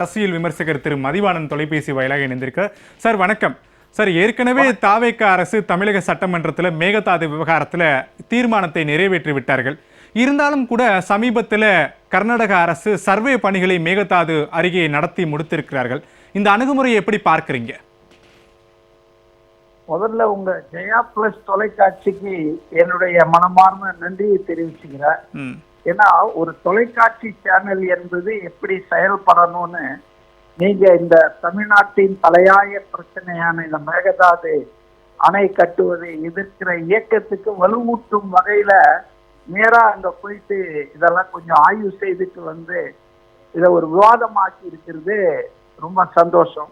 அரசியல் விமர்சகர் திரு மதிவாணன் தொலைபேசி வாயிலாக இணைந்திருக்க. சார் வணக்கம் சார். ஏற்கனவே தாவேக அரசு தமிழக சட்டமன்றத்தில் மேகதாது விவகாரத்தில் தீர்மானத்தை நிறைவேற்றி விட்டார்கள். இருந்தாலும் கூட சமீபத்தில் கர்நாடக அரசு சர்வே பணிகளை மேகதாது அருகே நடத்தி முடித்திருக்கிறார்கள். இந்த அணுகுமுறையை எப்படி பார்க்கிறீங்க? முதல்ல உங்க ஜெயா பிளஸ் தொலைக்காட்சிக்கு என்னுடைய மனமார்ந்த நன்றியை தெரிவிச்சுக்கிறேன். ஏன்னா ஒரு தொலைக்காட்சி சேனல் என்பது எப்படி செயல்படணும்னு நீங்க இந்த தமிழ்நாட்டின் தலையாய பிரச்சனையான இந்த மேகதாது அணை கட்டுவதை எதிர்க்கிற இயக்கத்துக்கு வலுவூட்டும் வகையில நேரா அங்க போயிட்டு இதெல்லாம் கொஞ்சம் ஆய்வு செய்துட்டு வந்து இதை ஒரு விவாதமாக்கி இருக்கிறது ரொம்ப சந்தோஷம்.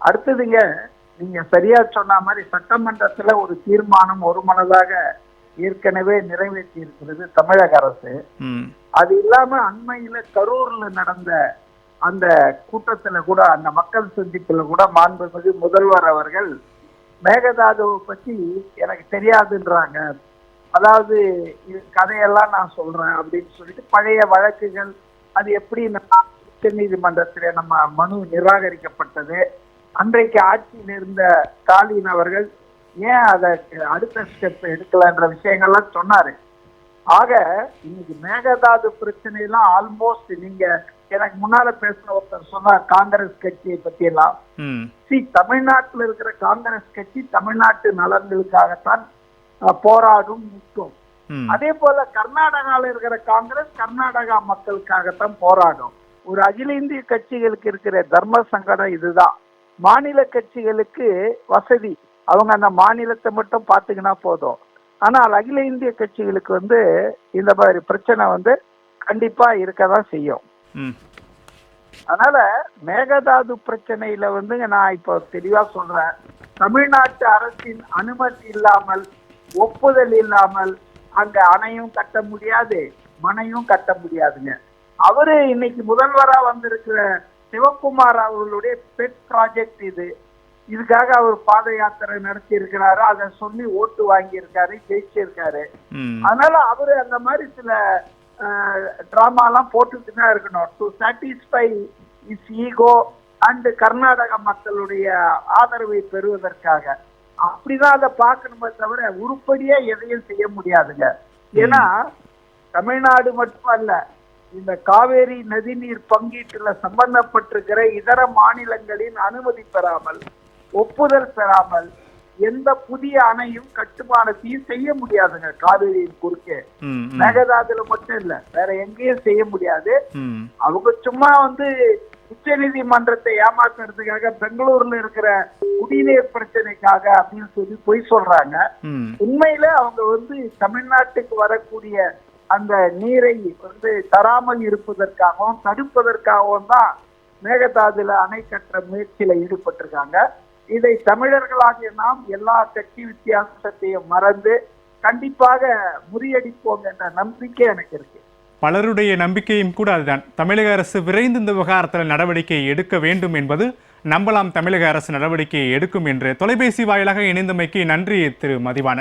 அடுத்ததுங்க, நீங்க சரியா சொன்ன மாதிரி சட்டமன்றத்துல ஒரு தீர்மானம் ஒரு மனதாக ஏற்கனவே நிறைவேற்றி இருக்கிறது தமிழக அரசு. அது இல்லாம அண்மையில கரூர்ல நடந்த அந்த கூட்டத்துல கூட, அந்த மக்கள் சந்திப்புல கூட மாண்புமிகு முதல்வர் அவர்கள் மேகதாதுவை பத்தி எனக்கு தெரியாதுன்றாங்க, அதாவது இது கதையெல்லாம் நான் சொல்றேன் அப்படின்னு சொல்லிட்டு பழைய வழக்குகள் அது எப்படி உச்ச நீதிமன்றத்திலே நம்ம மனு நிராகரிக்கப்பட்டது, அன்றைக்கு ஆட்சியில் இருந்த ஸ்டாலின் அவர்கள் ஏன் அதை அடுத்த ஸ்டெப் எடுக்கலன்ற விஷயங்கள்லாம் சொன்னாரு. ஆக இன்னைக்கு மேகதாது பிரச்சனையெல்லாம் ஆல்மோஸ்ட், நீங்க எனக்கு முன்னால பேசுற ஒருத்தர் சொன்னார் காங்கிரஸ் கட்சியை பத்தி எல்லாம். தமிழ்நாட்டில் இருக்கிற காங்கிரஸ் கட்சி தமிழ்நாட்டு நலன்களுக்காகத்தான் போராடும் நிற்கும். அதே போல கர்நாடகாவில் இருக்கிற காங்கிரஸ் கர்நாடகா மக்களுக்காகத்தான் போராடும். ஒரு அகில இந்திய கட்சிகளுக்கு இருக்கிற தர்ம சங்கடம் இதுதான். மாநில கட்சிகளுக்கு வசதி, அவங்க அந்த மாநிலத்தை மட்டும் பார்த்துக்கினா போதும். ஆனால் அகில இந்திய கட்சிகளுக்கு இந்த மாதிரி பிரச்சனை கண்டிப்பா இருக்கதான் செய்யும். அதனால மேகதாது பிரச்சனையில நான் இப்போ தெளிவா சொல்றேன், தமிழ்நாட்டு அரசின் அனுமதி இல்லாமல், ஒப்புதல் இல்லாமல் அங்க அணையும் கட்ட முடியாது, மனையும் கட்ட முடியாதுங்க. அவரு இன்னைக்கு முதல்வரா வந்திருக்கிற சிவகுமார் அவர்களுடைய பெட் ப்ராஜெக்ட் இது. இதுக்காக அவர் பாத யாத்திரை நடத்தி இருக்கிறாரு, அதை சொல்லி ஓட்டு வாங்கி இருக்காரு, ஜெயிச்சிருக்காரு. அதனால அவரு அந்த மாதிரி சில டிராமா எல்லாம் போட்டுட்டு தான் இருக்கணும், to satisfy his ego and Karnataka மக்களுடைய ஆதரவை பெறுவதற்காக. அப்படிதான் அதை பார்க்கணுமே தவிர உருப்படியா எதையும் செய்ய முடியாதுங்க. ஏன்னா தமிழ்நாடு மட்டும் அல்ல, இந்த காவேரி நதிநீர் பங்கீட்டுல சம்பந்தப்பட்டிருக்கிற இதர மாநிலங்களின் அனுமதி பெறாமல், ஒப்புதல் பெறாமல் எந்த புதிய அணையும் கட்டுமானத்தையும் செய்ய முடியாதுங்க. காவேரியின் குறுக்கே மேகதாதுல மட்டும் இல்ல, வேற எங்கேயும் செய்ய முடியாது. அவங்க சும்மா உச்ச நீதிமன்றத்தை ஏமாத்துறதுக்காக பெங்களூர்ல இருக்கிற குடிநீர் பிரச்சனைக்காக அப்படின்னு சொல்லி பொய் சொல்றாங்க. உண்மையில அவங்க தமிழ்நாட்டுக்கு வரக்கூடிய அந்த நீரை தராமல் இருப்பதற்காகவும் தடுப்பதற்காகவும் தான் மேகதாதுல அணை கட்டுற முயற்சியில ஈடுபட்டிருக்காங்க. இதை தமிழர்களாகிய நாம் எல்லா கட்சி வித்தியாசத்தையும் மறந்து கண்டிப்பாக முறியடிப்போம் என்ற நம்பிக்கை எனக்கு இருக்கு. பலருடைய நம்பிக்கையும் கூட அதுதான். தமிழக அரசு விரைந்து இந்த விவகாரத்தில் நடவடிக்கை எடுக்க வேண்டும் என்பது நம்பலாம். தமிழக அரசு நடவடிக்கை எடுக்கும் என்று தொலைபேசி வாயிலாக இணைந்தமைக்கு நன்றி திரு மதிவாணன்.